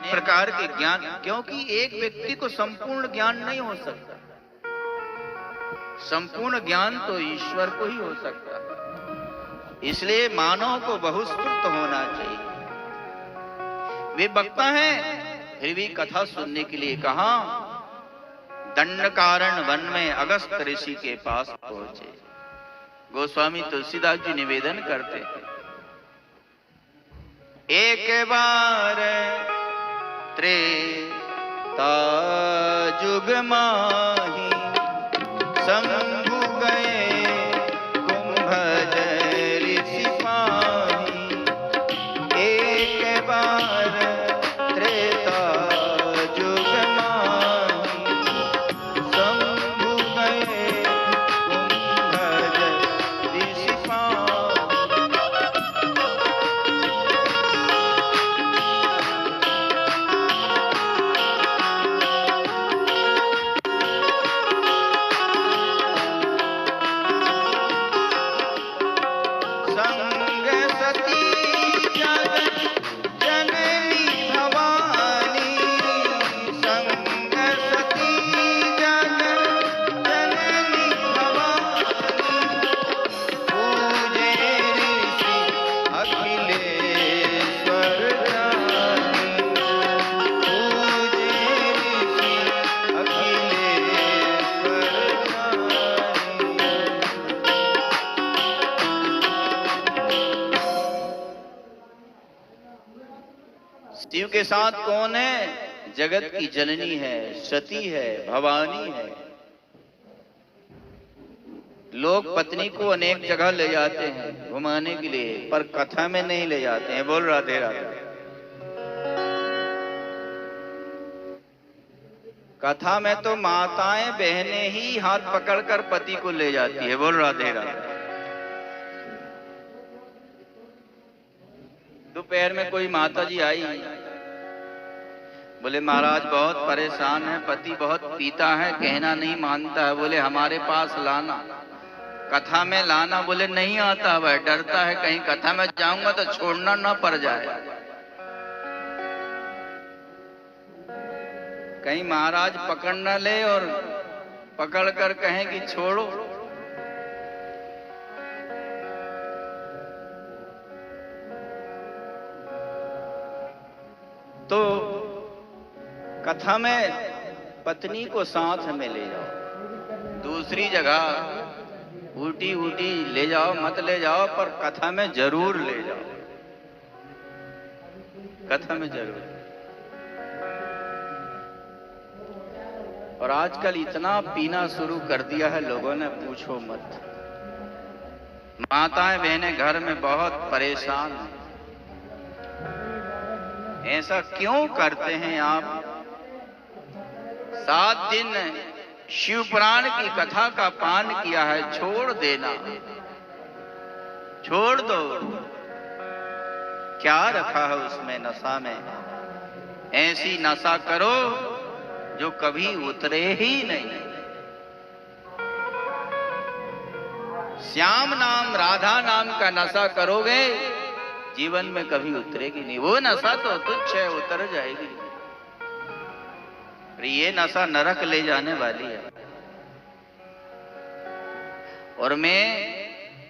प्रकार के ज्ञान, क्योंकि एक व्यक्ति को संपूर्ण ज्ञान नहीं हो सकता। संपूर्ण ज्ञान तो ईश्वर को ही हो सकता है। इसलिए मानव को बहुश्रुत होना चाहिए। वे वक्ता हैं, फिर भी कथा सुनने के लिए कहा दंडकारण्य वन में अगस्त ऋषि के पास पहुंचे। गोस्वामी तुलसीदास जी निवेदन करते हैं, एक बार त्रेता जुग माही शंभु गए कुंभज ऋषि पाही। एक बार त्रेता जुग माही शंभु गए कुंभज ऋषि पाही। शिव के साथ कौन है? जगत की जननी है, सती है, भवानी है। लोग पत्नी को अनेक जगह ले जाते हैं घुमाने के लिए, पर कथा में नहीं ले जाते हैं। बोल राधे राधे। कथा में तो माताएं बहनें ही हाथ पकड़कर पति को ले जाती है। बोल राधे राधे। दोपहर में कोई माता जी आई, बोले महाराज बहुत परेशान है, पति बहुत पीता है, कहना नहीं मानता है। बोले हमारे पास लाना, कथा में लाना। बोले नहीं आता वह, डरता है कहीं कथा में जाऊंगा तो छोड़ना ना पड़ जाए, कहीं महाराज पकड़ न ले और पकड़ कर कहें कि छोड़ो। तो कथा में पत्नी को साथ में ले जाओ, दूसरी जगह उल्टी उल्टी ले जाओ मत ले जाओ, पर कथा में जरूर ले जाओ, कथा में जरूर। और आजकल इतना पीना शुरू कर दिया है लोगों ने, पूछो मत। माताएं बहनें घर में बहुत परेशान हैं। ऐसा क्यों करते हैं आप? 7 दिन शिव पुराण की कथा का पान किया है, छोड़ देना, छोड़ दो। क्या रखा है उसमें नशा में? ऐसी नशा करो जो कभी उतरे ही नहीं। श्याम नाम राधा नाम का नशा करोगे, जीवन में कभी उतरेगी नहीं। वो नशा तो तुच्छ है, उतर जाएगी। ये नशा नरक ले जाने वाली है। और मैं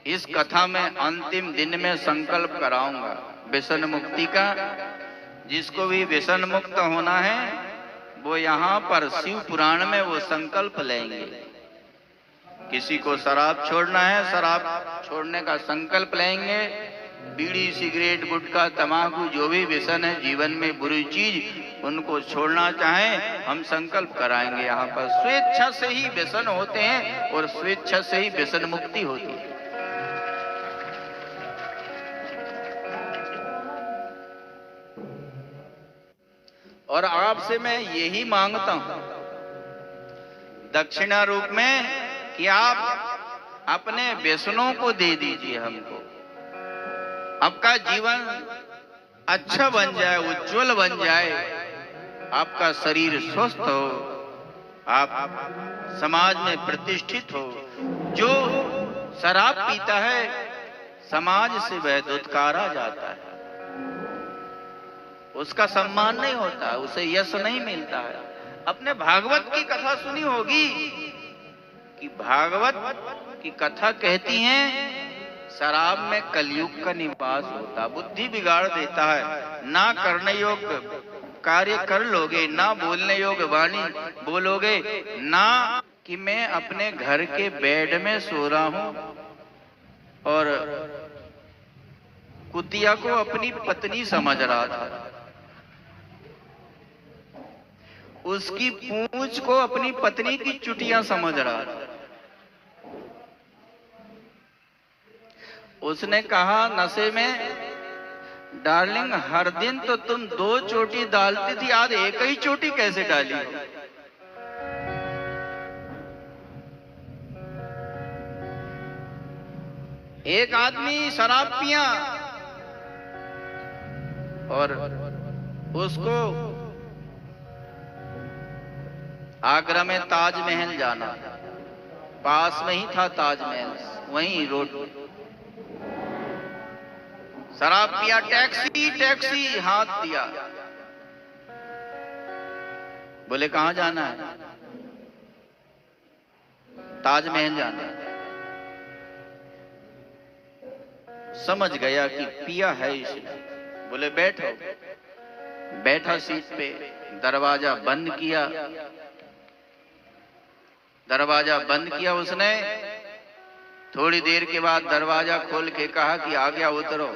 इस कथा में अंतिम दिन में संकल्प कराऊंगा व्यसन मुक्ति का। जिसको भी व्यसन मुक्त होना है वो यहाँ पर शिव पुराण में वो संकल्प लेंगे। किसी को शराब छोड़ना है, शराब छोड़ने का संकल्प लेंगे। बीड़ी सिगरेट गुटखा तंबाकू जो भी व्यसन है जीवन में बुरी चीज, उनको छोड़ना चाहें हम संकल्प कराएंगे। यहाँ पर स्वेच्छा से ही व्यसन होते हैं और स्वेच्छा से ही व्यसन मुक्ति होती है। और आपसे मैं यही मांगता हूं दक्षिणा रूप में कि आप अपने व्यसनों को दे दीजिए हमको। आपका जीवन अच्छा बन जाए, उज्जवल बन जाए, आपका शरीर स्वस्थ हो, आप समाज में प्रतिष्ठित हो। जो शराब पीता है समाज से वह दुत्कारा जाता है, उसका सम्मान नहीं होता, उसे यश नहीं मिलता है। अपने भागवत की कथा सुनी होगी कि भागवत की कथा कहती है शराब में कलयुग का निवास होता, बुद्धि बिगाड़ देता है। ना करने योग्य कार्य कर लोगे, ना बोलने योग्य वाणी बोलोगे, ना कि मैं अपने घर के बेड में सो रहा हूं और कुतिया को अपनी पत्नी समझ रहा था, उसकी पूंछ को अपनी पत्नी की चुटियां समझ रहा था। उसने कहा नशे में, डार्लिंग हर दिन तो तुम 2 चोटी डालती थी, आज एक ही चोटी कैसे डाली? एक आदमी शराब पिया और उसको आगरा में ताजमहल जाना, पास में ही था ताजमहल, वहीं रोड। शराब पिया, टैक्सी टैक्सी हाथ दिया, बोले कहां जाना है? ताजमहल जाना है। समझ गया कि पिया है इसने, बोले बैठो। बैठा सीट पे, दरवाजा बंद किया। दरवाजा बंद किया उसने। थोड़ी देर के बाद दरवाजा खोल के कहा कि आ गया उतरो।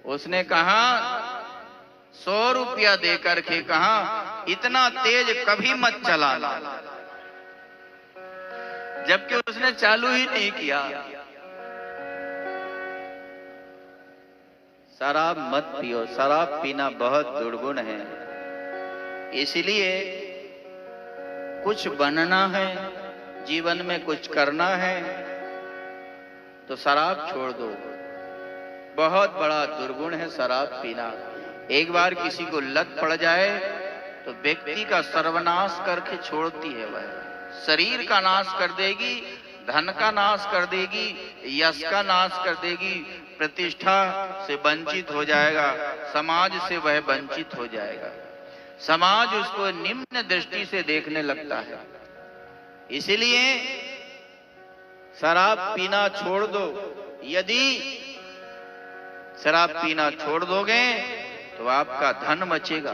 उसने कहा 100 रुपया देकर के कहा इतना तेज कभी मत चलाना, जबकि उसने चालू ही नहीं किया। शराब मत पियो, शराब पीना बहुत दुर्गुण है। इसलिए कुछ बनना है, जीवन में कुछ करना है तो शराब छोड़ दो। बहुत बड़ा दुर्गुण है शराब पीना। एक बार किसी को लत पड़ जाए तो व्यक्ति का सर्वनाश करके छोड़ती है। वह शरीर का नाश कर देगी, धन का नाश कर देगी, यश का नाश कर देगी, प्रतिष्ठा से वंचित हो जाएगा, समाज से वह वंचित हो जाएगा। समाज उसको निम्न दृष्टि से देखने लगता है। इसलिए शराब पीना छोड़ दो। यदि शराब पीना छोड़ दोगे तो आपका धन बचेगा,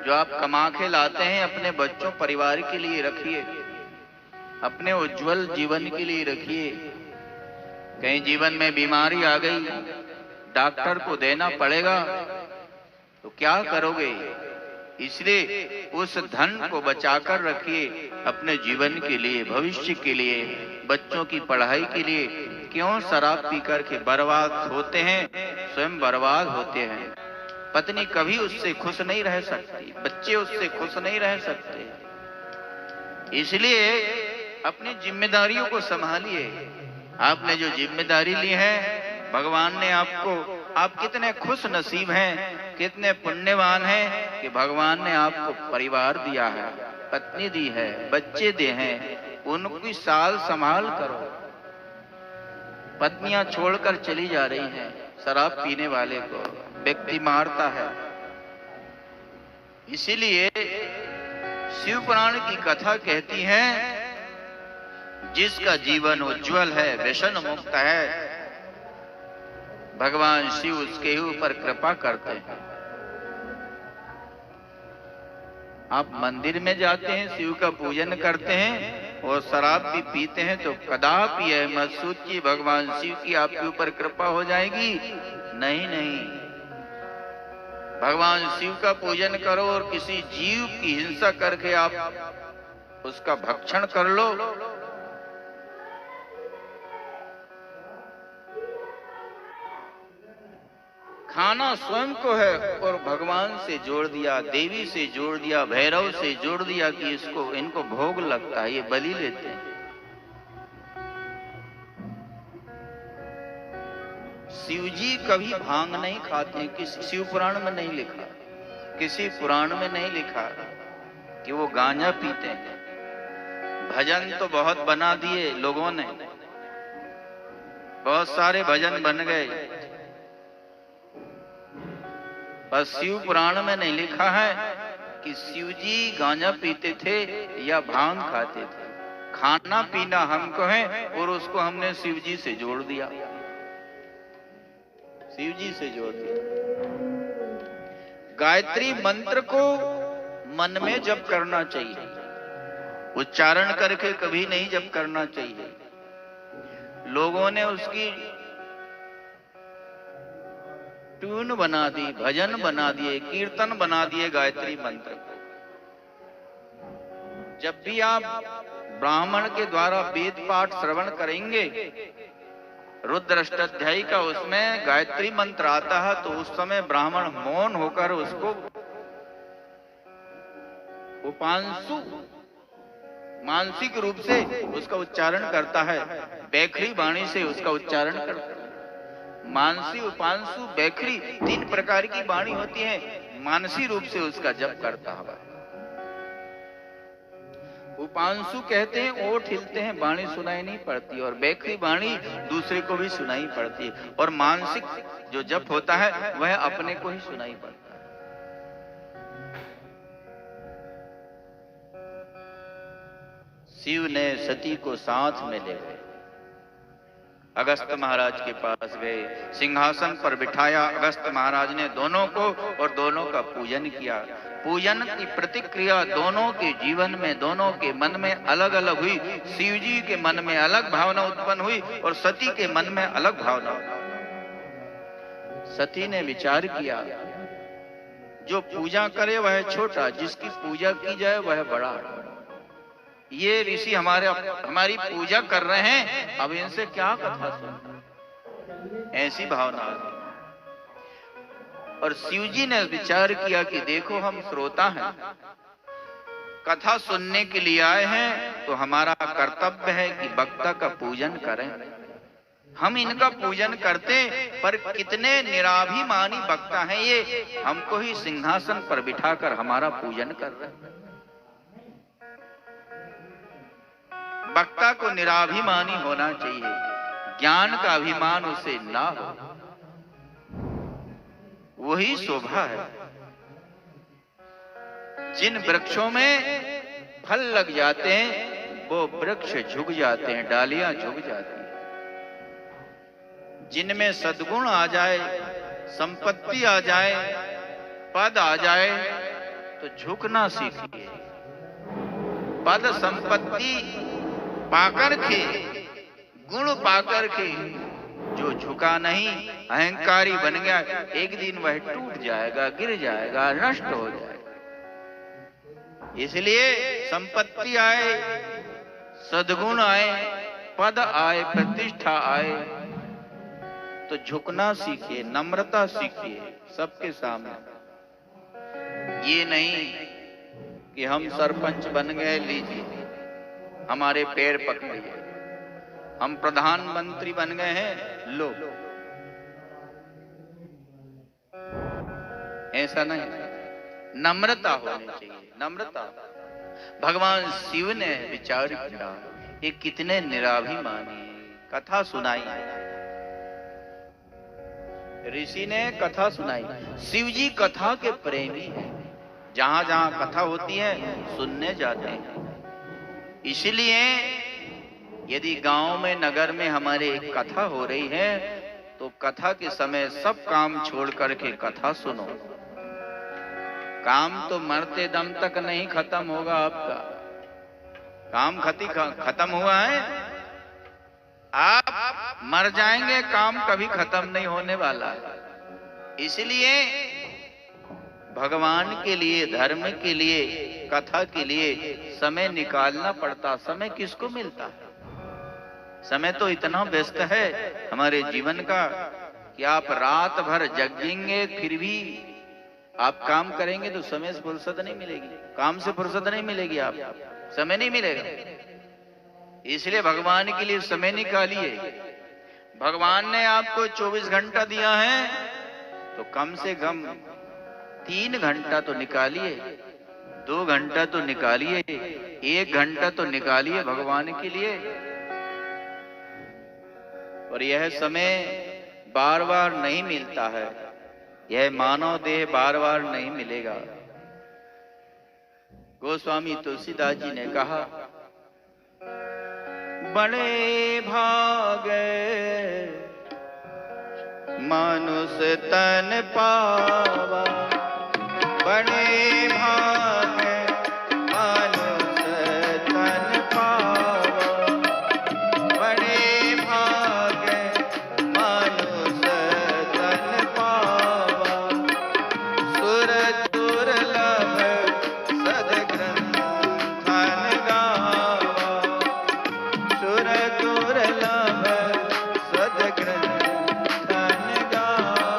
जो आप कमा के लाते हैं अपने बच्चों परिवार के लिए रखिए, अपने उज्जवल जीवन के लिए रखिए। कहीं जीवन में बीमारी आ गई, डॉक्टर को देना पड़ेगा तो क्या करोगे? इसलिए उस धन को बचाकर रखिए अपने जीवन के लिए, भविष्य के लिए, बच्चों की पढ़ाई के लिए। क्यों शराब पी करके बर्बाद होते हैं, स्वयं बर्बाद होते हैं। पत्नी कभी उससे खुश नहीं रह सकती, बच्चे उससे खुश नहीं रह सकते। इसलिए अपनी जिम्मेदारियों को संभालिए। आपने जो जिम्मेदारी ली है, भगवान ने आपको, आप कितने खुश नसीब हैं, कितने पुण्यवान हैं कि भगवान ने आपको परिवार दिया है, पत्नी दी है, बच्चे दिए हैं। उनकी साल संभाल करो। पत्नियां छोड़कर चली जा रही हैं, शराब पीने वाले को व्यक्ति मारता है। इसीलिए शिव पुराण की कथा कहती है जिसका जीवन उज्जवल है, व्यसन मुक्त है, भगवान शिव उसके ऊपर कृपा करते हैं। आप मंदिर में जाते हैं, शिव का पूजन करते हैं और शराब भी पीते हैं तो कदापि यह मत सोचिए भगवान शिव की आपके ऊपर कृपा हो जाएगी। नहीं नहीं, भगवान शिव का पूजन करो और किसी जीव की हिंसा करके आप उसका भक्षण कर लो, खाना स्वयं को है और भगवान से जोड़ दिया, देवी से जोड़ दिया, भैरव से जोड़ दिया कि इसको, इनको भोग लगता है, ये बलि लेते हैं। शिवजी कभी भांग नहीं खाते, किसी शिव पुराण में नहीं लिखा, किसी पुराण में नहीं लिखा कि वो गांजा पीते हैं। भजन तो बहुत बना दिए लोगों ने, बहुत सारे भजन बन गए, पर शिव पुराण में नहीं लिखा है कि शिव जी गांजा पीते थे या भांग खाते थे। खाना पीना हमको है और उसको हमने शिव जी से जोड़ दिया, शिव जी से जोड़ दिया। गायत्री मंत्र को मन में जप करना चाहिए, उच्चारण करके कभी नहीं जप करना चाहिए। लोगों ने उसकी ट्यून बना दी, भजन बना दिए, कीर्तन बना दिए गायत्री मंत्र को। जब भी आप ब्राह्मण के द्वारा वेद पाठ श्रवण करेंगे, रुद्र अष्टाध्यायी का उसमें गायत्री मंत्र आता है, तो उस समय ब्राह्मण मौन होकर उसको उपांशु मानसिक रूप से उसका उच्चारण करता है, बैखरी वाणी से उसका उच्चारण करता है। मानसी, उपांशु, बैखरी 3 प्रकार की वाणी होती है, मानसी रूप से उसका जप करता है। उपांशु कहते हैं ओठ हिलते हैं, वाणी सुनाई नहीं पड़ती, और बैखरी वाणी दूसरे को भी सुनाई पड़ती है, और मानसिक जो जप होता है वह अपने को ही सुनाई पड़ता है। शिव ने सती को साथ में ले गए, अगस्त महाराज के पास गए, सिंहासन पर बिठाया अगस्त महाराज ने दोनों को, और दोनों का पूजन किया। पूजन की प्रतिक्रिया दोनों के जीवन में, दोनों के मन में अलग अलग हुई। शिव जी के मन में अलग भावना उत्पन्न हुई और सती के मन में अलग भावना। सती ने विचार किया, जो पूजा करे वह छोटा, जिसकी पूजा की जाए वह बड़ा। ये ऋषि हमारी पूजा कर रहे हैं, अब इनसे क्या कथा सुन, ऐसी भावना आ गई। और शिवजी ने विचार किया कि देखो हम श्रोता हैं, कथा सुनने के लिए आए हैं, तो हमारा कर्तव्य है कि वक्ता का पूजन करें। हम इनका पूजन करते, पर कितने निराभिमानी वक्ता हैं ये, हमको ही सिंहासन पर बिठाकर हमारा पूजन कर रहे हैं। वक्ता को निराभिमानी होना चाहिए, ज्ञान का अभिमान उसे ना हो, वही शोभा है। जिन वृक्षों में फल लग जाते हैं वो वृक्ष झुक जाते हैं, डालियां झुक जाती हैं। जिनमें सद्गुण आ जाए, संपत्ति आ जाए, पद आ जाए, तो झुकना सीखिए। पद संपत्ति पाकर के, गुण पाकर के जो झुका नहीं, अहंकारी बन गया, एक दिन वह टूट जाएगा, गिर जाएगा, नष्ट हो जाएगा। इसलिए संपत्ति आए, सद्गुण आए, पद आए, प्रतिष्ठा आए, तो झुकना सीखिए, नम्रता सीखिए सबके सामने। ये नहीं कि हम सरपंच बन गए, लीजिए हमारे पैर पकड़िए, हम प्रधानमंत्री बन गए हैं, लो। ऐसा नहीं, नम्रता होनी चाहिए, नम्रता। भगवान शिव ने विचार किया, ये कितने निराभिमानी, कथा सुनाई। ऋषि ने कथा सुनाई। शिव जी कथा के प्रेमी हैं, जहां जहां कथा होती है सुनने जाते हैं। इसलिए यदि गांव में, नगर में हमारे एक कथा हो रही है, तो कथा के समय सब काम छोड़ करके कथा सुनो। काम तो मरते दम तक नहीं खत्म होगा आपका। काम खत्म हुआ है, आप मर जाएंगे, काम कभी खत्म नहीं होने वाला है। इसलिए भगवान के लिए, धर्म के लिए, कथा के लिए समय निकालना पड़ता। समय किसको मिलता है? समय तो इतना व्यस्त है हमारे जीवन का कि आप रात भर जगेंगे, फिर भी आप काम करेंगे तो समय से फुर्सत नहीं मिलेगी, काम से फुर्सत नहीं मिलेगी, आप समय नहीं मिलेगा। इसलिए भगवान के लिए समय निकालिए। भगवान ने आपको 24 घंटा दिया है, तो कम से कम 3 घंटा तो निकालिए, 2 घंटा तो निकालिए, 1 घंटा तो निकालिए भगवान के लिए। और यह समय बार बार नहीं मिलता है, यह मानव देह बार बार नहीं मिलेगा। गोस्वामी तुलसीदास जी ने कहा, बड़े भागे मनुष्य तन पावा, बड़े भागे मनुष्य तन पावा, बड़े भागे मनुष्य तन पावा, सुर दुर्लभ सद्ग्रंथन गावा, सुर दुर्लभ सद्ग्रंथन गावा।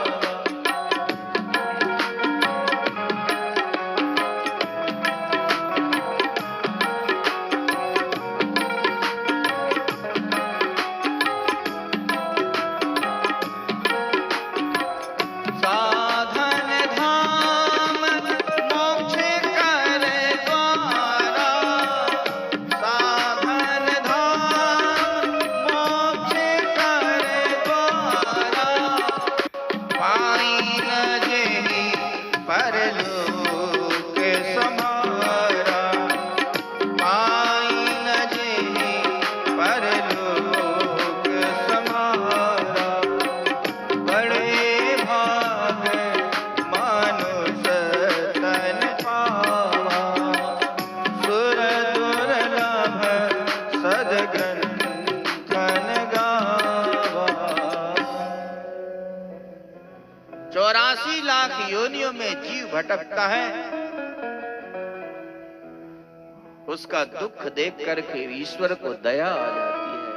साधन धाम मोक्ष कर द्वारा, साधन धाम मोक्ष कर द्वारा, पाई न जेहि परलोक समारा, पाई न जेहि परलोक समारा, बड़े भाग मनुष्य तन पावा, सुर दुर्लभ सद्ग्रंथन गावा। 84 लाख योनियों में जीव भटकता है, उसका दुख देख करके ईश्वर को दया आ जाती है।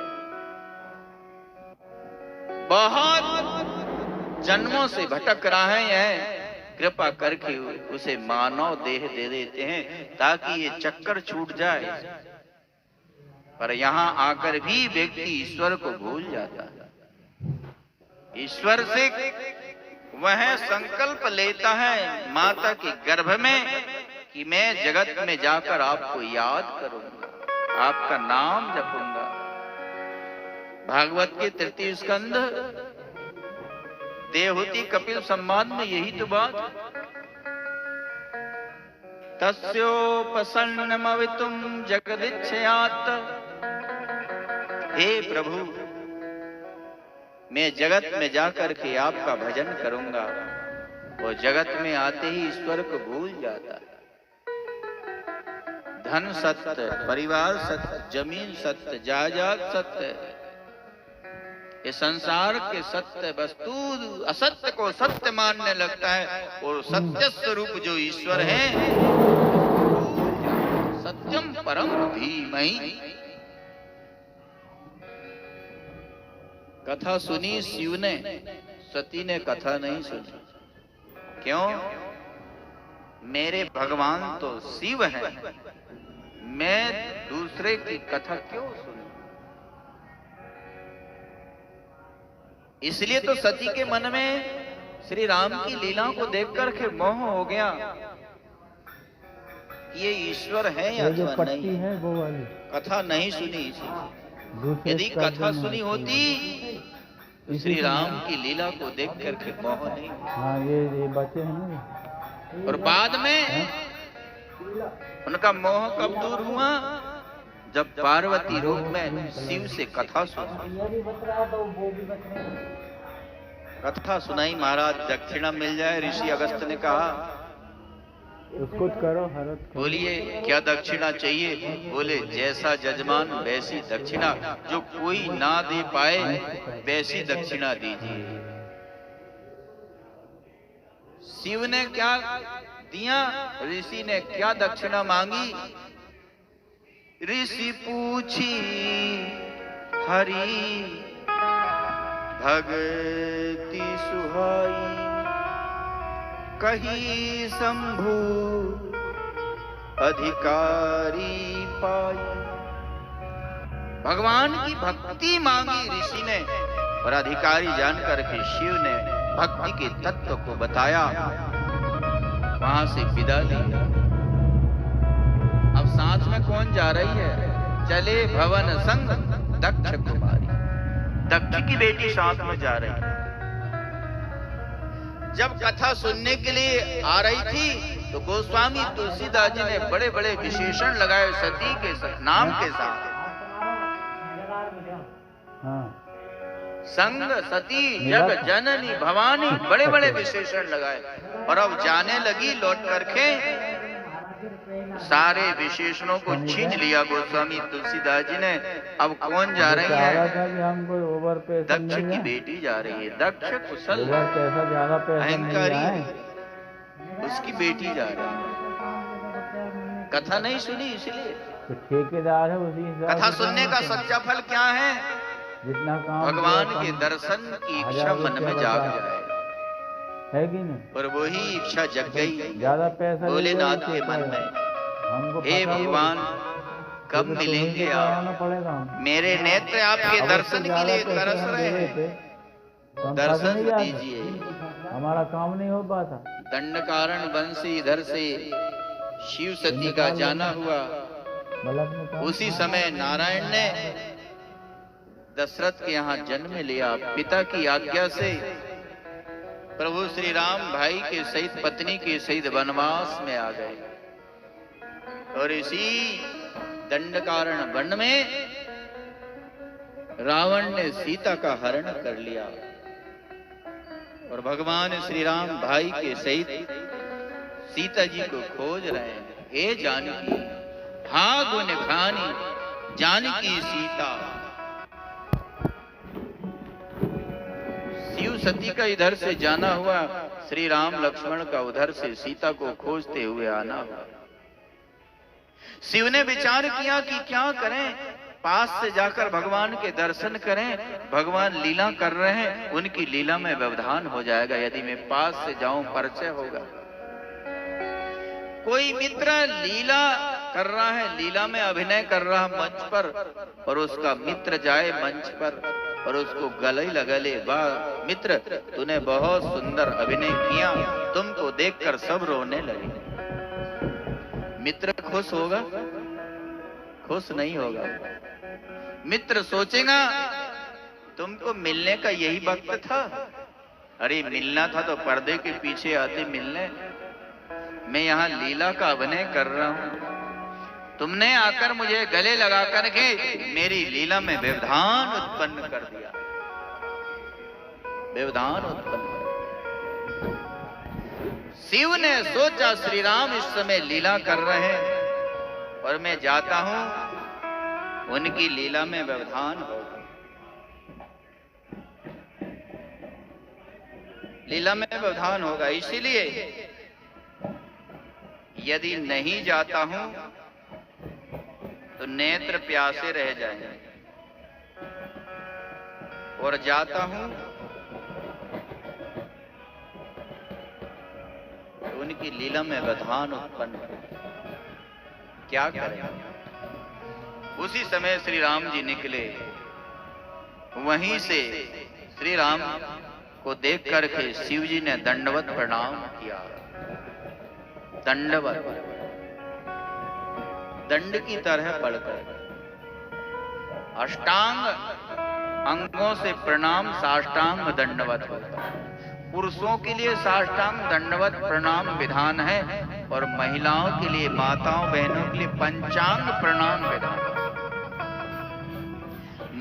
बहुत जन्मों से भटक रहा है, यह कृपा करके उसे मानव देह दे देते हैं ताकि ये चक्कर छूट जाए। पर यहाँ आकर भी व्यक्ति ईश्वर को भूल जाता है। ईश्वर से वह संकल्प लेता है माता के गर्भ में कि मैं जगत में जाकर आपको याद करूंगा, आपका नाम जपूंगा। भागवत के 3 स्कंध देवहूति कपिल संवाद में यही तो बात। तस्योपसन्नमवितुम जगदिच्छयात्, हे प्रभु मैं जगत में जाकर के आपका भजन करूंगा। वो जगत में आते ही ईश्वर को भूल जाता है। धन सत्य, परिवार सत्य, जमीन सत्य, जायदाद सत्य, ये संसार के सत्य वस्तु असत्य को सत्य मानने लगता है और सत्य स्वरूप जो ईश्वर है सत्यम परम धीमहि। कथा सुनी शिव ने, सती ने कथा नहीं सुनी। क्यों? मेरे भगवान तो शिव हैं, मैं दूसरे की कथा क्यों सुनूं? इसलिए तो सती के मन में श्री राम की लीला को देख करके मोह हो गया। ये ईश्वर है या अथवा नहीं है, वो वाली कथा नहीं सुनी। इसी यदि कथा सुनी होती श्री राम की लीला को देख करके मोह नहीं। हाँ ये बातें हैं ना। और बाद में उनका मोह कब दूर हुआ? जब पार्वती रूप में शिव से कथा सुनी। कथा सुनाई महाराज, दक्षिणा मिल जाए। ऋषि अगस्त ने कहा उसको करो हरत। बोलिए क्या दक्षिणा चाहिए? बोले जैसा जजमान वैसी दक्षिणा, जो कोई ना दे पाए वैसी दक्षिणा दीजिए। शिव ने क्या दिया? ऋषि ने क्या दक्षिणा मांगी? ऋषि पूछी हरि भगति सुहाई, कही शंभु अधिकारी पाई। भगवान की भक्ति मांगी ऋषि ने और अधिकारी जानकर के शिव ने भक्ति के तत्व को बताया। वहां से विदा ली। अब साथ में कौन जा रही है? चले भवन संग दक्ष कुमारी। दक्ष की बेटी साथ में जा रही है। जब कथा सुनने के लिए आ रही थी तो गोस्वामी तुलसीदास जी ने बड़े बड़े विशेषण लगाए सती के नाम के साथ। हाँ संग सती जग जननी भवानी, बड़े बड़े विशेषण लगाए। और अब जाने लगी लौट करके सारे विशेषणों को छीन लिया गोस्वामी तुलसीदास जी ने। अब कौन जा रही है? हमको ओवर पैसा दक्ष की बेटी जा रही है। दक्ष कुशल ओवर पैसा, ज्यादा पैसा अहंकारी, नहीं है। उसकी बेटी जा रही है। कथा नहीं सुनी इसलिए। तो ठेकेदार है उसी हिसाब कथा से सुनने का सच्चा फल क्या है? जितना काम भगवान किया, के कम दर्शन की इच्छा हजार मन में रुपया जाग बचा। जाए। है कि नहीं? और वही इच्छा जग गई ज्यादा पैसा भोलेनाथ के मन में। हमको हे पता ही भगवान, है। कब तो मिलेंगे तुम्हें आप? कराना पड़ेगा हमको। मेरे नेत्र आपके अगर दर्शन तो के लिए ज्यादा तरस पैसे हम रहे दे हैं। देते, तो हम दर्शन फंस नहीं जाते। दीजिए। हमारा काम नहीं हो पाता। दंड कारण बंसी इधर से शिव सती का जाना हुआ। गलत में काम। उसी समय नारायण ने दशरथ के यहाँ जन्म लिया। पिता की आज्ञा से प्रभु श्री राम भाई के सहित पत्नी के सहित वनवास में आ गए। और इसी दंड कारण वन में रावण ने सीता का हरण कर लिया। और भगवान श्री राम भाई के सहित सीता जी को खोज रहे हैं। हे जानकी, हा गुण खानी जानकी सीता। शिव सती का इधर से जाना हुआ, श्री राम लक्ष्मण का उधर से सीता को खोजते हुए आना हुआ। शिव ने विचार किया कि क्या करें, पास से जाकर भगवान के दर्शन करें। भगवान लीला कर रहे हैं, उनकी लीला में व्यवधान हो जाएगा। यदि मैं पास से जाऊं परिचय होगा। कोई मित्र लीला कर रहा है, लीला में अभिनय कर रहा है मंच पर, और उसका मित्र जाए मंच पर और उसको गले लगले, वाह मित्र तूने बहुत सुंदर अभिनय किया, तुमको देखकर सब रोने लगे। मित्र खुश होगा? खुश नहीं होगा। मित्र सोचेगा तुमको मिलने का यही वक्त था। अरे मिलना था तो पर्दे के पीछे आते मिलने। मैं यहाँ लीला का अभिनय कर रहा हूँ, तुमने आकर मुझे गले लगा करके मेरी लीला में व्यवधान उत्पन्न कर दिया। व्यवधान उत्पन्न कर। शिव ने सोचा श्री राम इस समय लीला कर रहे हैं और मैं जाता हूं, उनकी लीला में व्यवधान होगा। लीला में व्यवधान होगा, इसीलिए यदि नहीं जाता हूं तो नेत्र प्यासे रह जाएंगे, और जाता हूं तो उनकी लीला में व्यवधान उत्पन्न हो। क्या करें? उसी समय श्री राम जी निकले। वहीं से श्री राम को देख करके शिव जी ने दंडवत प्रणाम किया। दंडवत, दंड की तरह पड़कर अष्टांग अंगों से प्रणाम साष्टांग दंडवत होता है। पुरुषों के लिए साष्टांग दंडवत प्रणाम विधान है, और महिलाओं के लिए, माताओं बहनों के लिए पंचांग प्रणाम विधान है।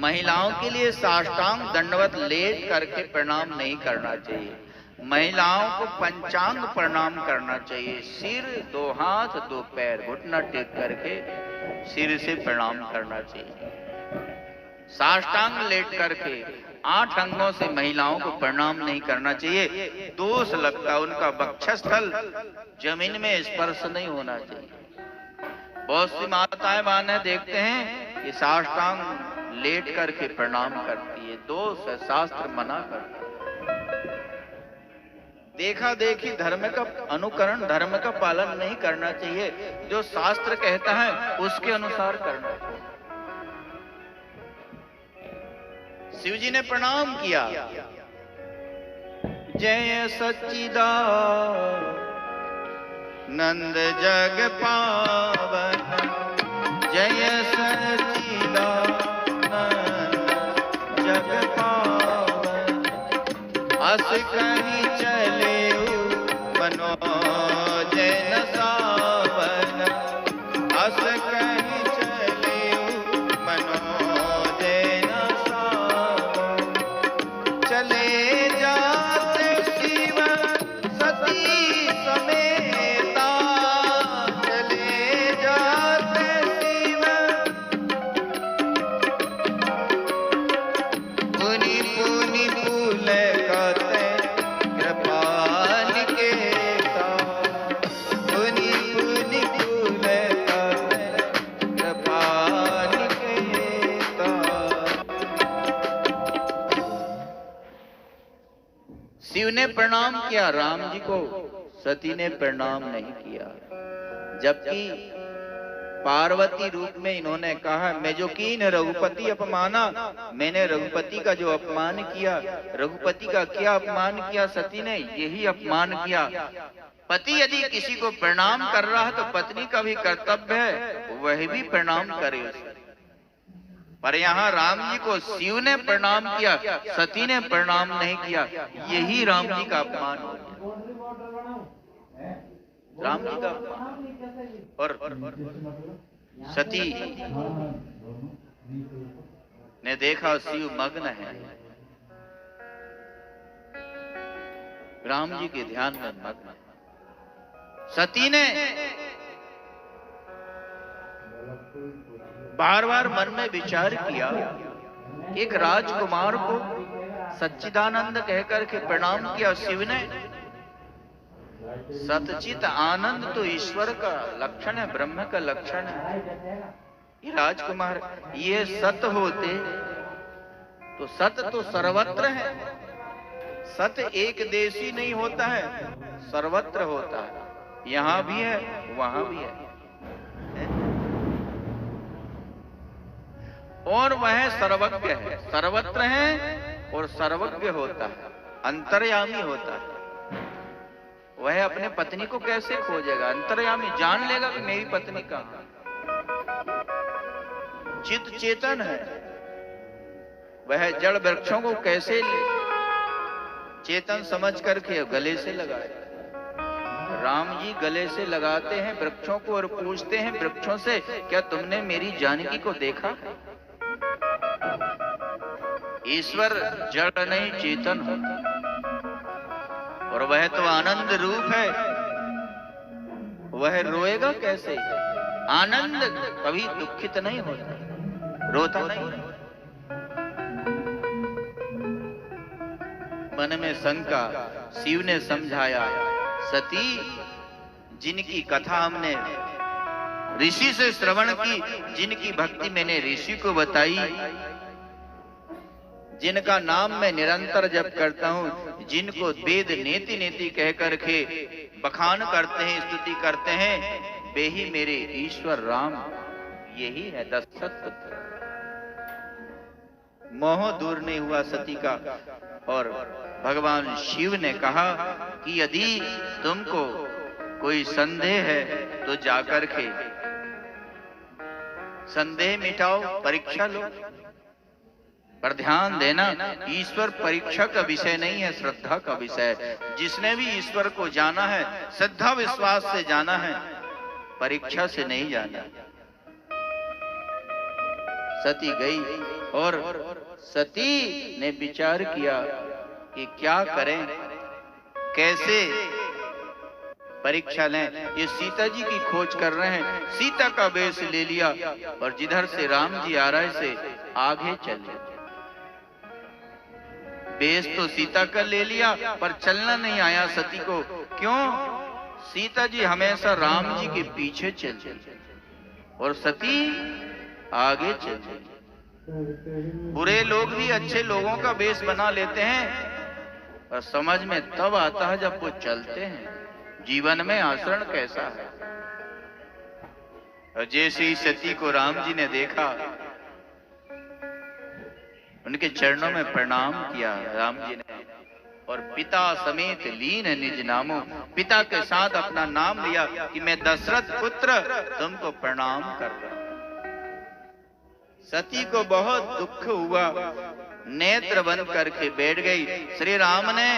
महिलाओं के लिए साष्टांग दंडवत लेट करके प्रणाम नहीं करना चाहिए। महिलाओं को पंचांग प्रणाम करना चाहिए। सिर, दो हाथ, दो पैर, घुटना टेक करके सिर से प्रणाम करना चाहिए। साष्टांग लेट करके 8 अंगों से महिलाओं को प्रणाम नहीं करना चाहिए। दोष लगता, उनका वक्षस्थल जमीन में स्पर्श नहीं होना चाहिए। बहुत सी माताएं बहनें देखते हैं कि साष्टांग लेट करके प्रणाम करती है, दोष है, शास्त्र मना करता है। देखा देखी धर्म का अनुकरण, धर्म का पालन नहीं करना चाहिए। जो शास्त्र कहता है उसके अनुसार करना चाहिए। शिव जी ने प्रणाम किया। जय सच्चिदानंद जग पावन, जय सच्चिदानंद जग पावन। अस कहीं चले मनोजन सावन अस कहीं चलियो मनोजन सावन चले जाते शिव सती समेता चले जाते शिव पुनि पुनि फूल गाते कृपाल के पुनि पुनि फूल गाते कृपाल के शिव ने प्रणाम किया राम जी को, सती ने प्रणाम नहीं किया। जबकि पार्वती रूप में इन्होंने कहा मैं जो कीन रघुपति अपमाना, मैंने रघुपति का जो अपमान किया, रघुपति का क्या अपमान किया सती ने, यही अपमान किया। पति यदि किसी को प्रणाम कर रहा है तो पत्नी का भी कर्तव्य है वह भी प्रणाम करे उसे। पर यहाँ राम जी को शिव ने प्रणाम किया, सती ने प्रणाम नहीं किया, यही राम जी का अपमान हो गया। राम जी का और सती ने देखा शिव मग्न है, राम जी के ध्यान में मग्न है। सती ने बार बार मन में विचार किया, एक राजकुमार को सच्चिदानंद कहकर के प्रणाम किया शिव ने। सतचित आनंद तो ईश्वर का लक्षण है, ब्रह्म का लक्षण है। ये राजकुमार ये सत होते तो सत तो सर्वत्र है, सत एक देशी नहीं होता है, सर्वत्र होता है, यहां भी है वहां भी है। और वह सर्वज्ञ है, सर्वत्र है और सर्वज्ञ होता है, अंतर्यामी होता है। वह अपने पत्नी को कैसे खोजेगा, अंतर्यामी जान लेगा कि मेरी पत्नी कहां। चित चेतन है, वह जड़ वृक्षों को कैसे चेतन समझ करके गले से लगाए। राम जी गले से लगाते हैं वृक्षों को और पूछते हैं वृक्षों से क्या तुमने मेरी जानकी को देखा। ईश्वर जड़ नहीं चेतन होता और वह तो आनंद रूप है, वह रोएगा कैसे। आनंद कभी दुखित नहीं होता, रोता नहीं। मन में शंका, शिव ने समझाया सती जिनकी कथा हमने ऋषि से श्रवण की, जिनकी भक्ति मैंने ऋषि को बताई, जिनका नाम मैं निरंतर जप करता हूँ, जिनको वेद नेति नेति कह करके बखान करते हैं, स्तुति करते हैं, वे ही मेरे ईश्वर राम, यही है दशरथ पुत्र। मोह दूर नहीं हुआ सती का और भगवान शिव ने कहा कि यदि तुमको कोई संदेह है तो जाकर के संदेह मिटाओ, परीक्षा लो। पर ध्यान देना, ईश्वर परीक्षा का विषय नहीं है, श्रद्धा का विषय है। जिसने भी ईश्वर को जाना है श्रद्धा विश्वास से जाना है, परीक्षा से नहीं जाना। सती गई और सती ने विचार किया कि क्या करें, कैसे परीक्षा लें। ये सीता जी की खोज कर रहे हैं, सीता का वेश ले लिया और जिधर से राम जी आ रहे से आगे चले। वेश तो सीता का ले लिया पर चलना नहीं आया सती को। क्यों? सीता जी हमेशा राम जी के पीछे चलती और सती आगे चलती। बुरे लोग भी अच्छे लोगों का वेश बना लेते हैं और समझ में तब आता है जब वो चलते हैं जीवन में आचरण कैसा है। और जैसे ही सती को राम जी ने देखा, उनके चरणों में प्रणाम किया राम जी ने और पिता समेत लीन निज नामो, पिता के साथ अपना नाम लिया कि मैं दशरथ पुत्र तुमको प्रणाम कर रहा हूं। सती को बहुत दुख हुआ, नेत्र बंद करके बैठ गई। श्री राम ने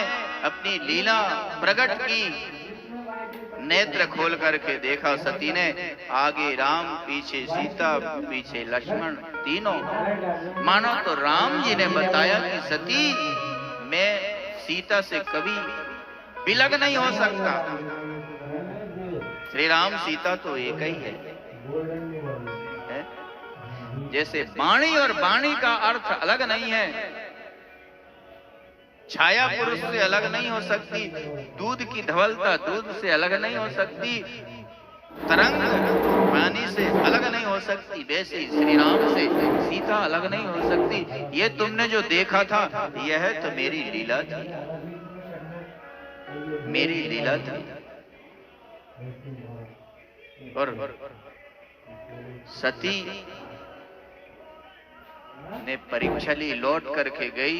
अपनी लीला प्रकट की नेत्र खोल करके देखा सती ने, आगे राम, पीछे सीता, पीछे लक्ष्मण, तीनों। मानो तो राम जी ने बताया कि सती, मैं सीता से कभी विलग नहीं हो सकता। श्री राम सीता तो एक ही है। जैसे वाणी और वाणी का अर्थ अलग नहीं है, छाया पुरुष से अलग नहीं हो सकती, दूध की धवलता दूध से अलग नहीं हो सकती, तरंग पानी से अलग नहीं हो सकती, वैसे श्री राम से सीता अलग नहीं हो सकती। ये तुमने जो देखा था यह तो मेरी लीला थी, मेरी लीला थी। और सती ने परीक्षा ली, लौट करके गई,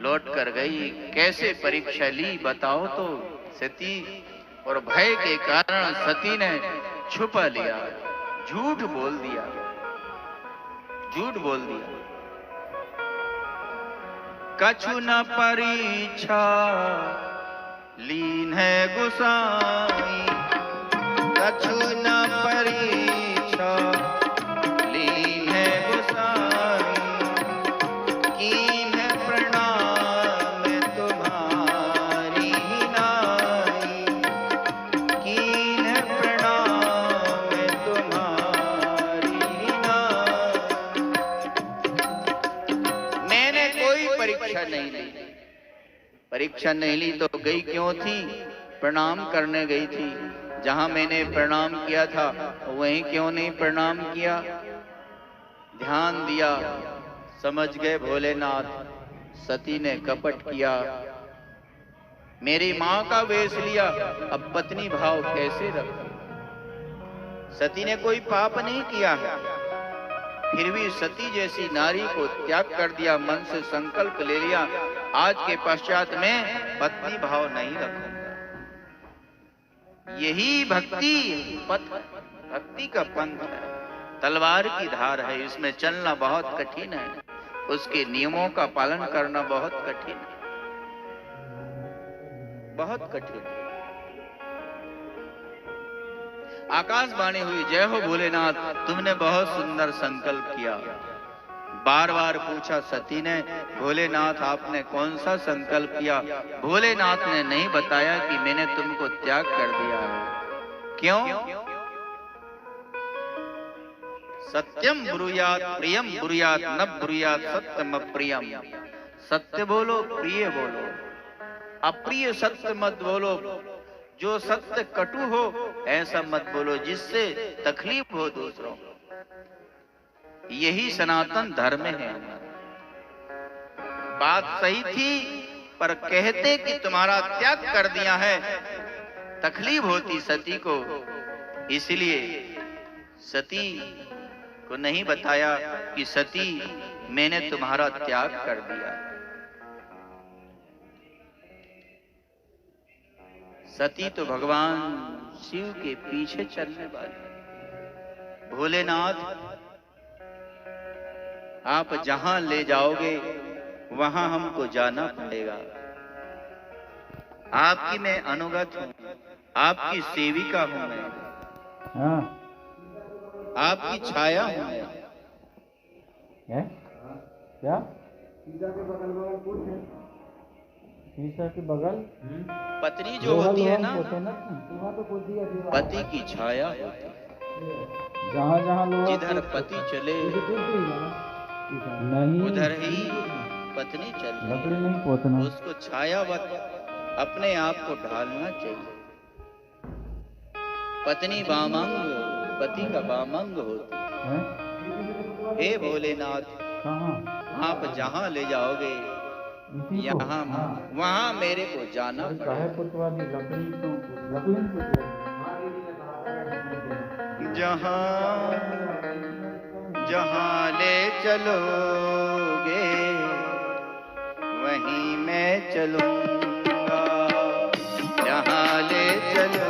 लौट कर गई। कैसे परीक्षा ली बताओ तो सती, और भय के कारण सती ने छुपा लिया, झूठ बोल दिया, झूठ बोल दिया। कछु न परीक्षा लीन है गुसाई, कछु न परीक्षा लीन है गुसाई, कीन है प्रणाम तुम्हारी नाई, कीन है प्रणाम तुम्हारी नाई। मैंने कोई परीक्षा नहीं ली, परीक्षा नहीं ली तो गई क्यों थी? प्रणाम करने गई थी। जहां मैंने प्रणाम किया था वहीं क्यों नहीं प्रणाम किया? ध्यान दिया, समझ गए भोलेनाथ, सती ने कपट किया, मेरी मां का वेश लिया, अब पत्नी भाव कैसे रखूं? सती ने कोई पाप नहीं किया है, फिर भी सती जैसी नारी को त्याग कर दिया, मन से संकल्प ले लिया, आज के पश्चात में पत्नी भाव नहीं रखूंगा। यही भक्ति पथ, भक्ति का पंथ है, तलवार की धार है, इसमें चलना बहुत कठिन है, उसके नियमों का पालन करना बहुत कठिन है, बहुत कठिन है। आकाशवाणी हुई, जय हो भोलेनाथ, तुमने बहुत सुंदर संकल्प किया। बार बार पूछा सती ने, भोलेनाथ आपने कौन सा संकल्प किया? भोलेनाथ ने नहीं बताया कि मैंने तुमको त्याग कर दिया है। क्यों? सत्यम ब्रूयात प्रियम ब्रूयात न ब्रूयात सत्यम अप्रियम। सत्य बोलो, प्रिय बोलो, अप्रिय सत्य मत बोलो। जो सत्य कटु हो ऐसा मत बोलो जिससे तकलीफ हो दूसरों को। यही सनातन धर्म है। बात सही थी पर कहते कि तुम्हारा त्याग कर दिया है, तकलीफ होती सती को, इसलिए सती को नहीं बताया कि सती मैंने तुम्हारा त्याग कर दिया। सती तो भगवान शिव के पीछे चलने वाली। भोलेनाथ आप जहां ले जाओगे वहां हमको जाना पड़ेगा। आपकी मैं अनुगत हूं, आपकी सेविका हूं मैं, हाँ आपकी छाया हूं मैं। है क्या? शीशा के बगल पत्नी जो होती है ना, तो पति की छाया होती है। जहाँ जहाँ लोग जिधर पति चले नहीं, उधर ही पत्नी चले। लकड़ी नहीं पोतना। उसको छायावत अपने आप को ढालना चाहिए। पत्नी बामंग पति का बामंग होती है। हे भोलेनाथ, कहाँ? आप जहाँ ले जाओगे यहाँ वहाँ मेरे को जाना पड़ेगा। जहाँ जहाँ ले चलोगे वहीं मैं चलूंगा, जहाँ ले चलो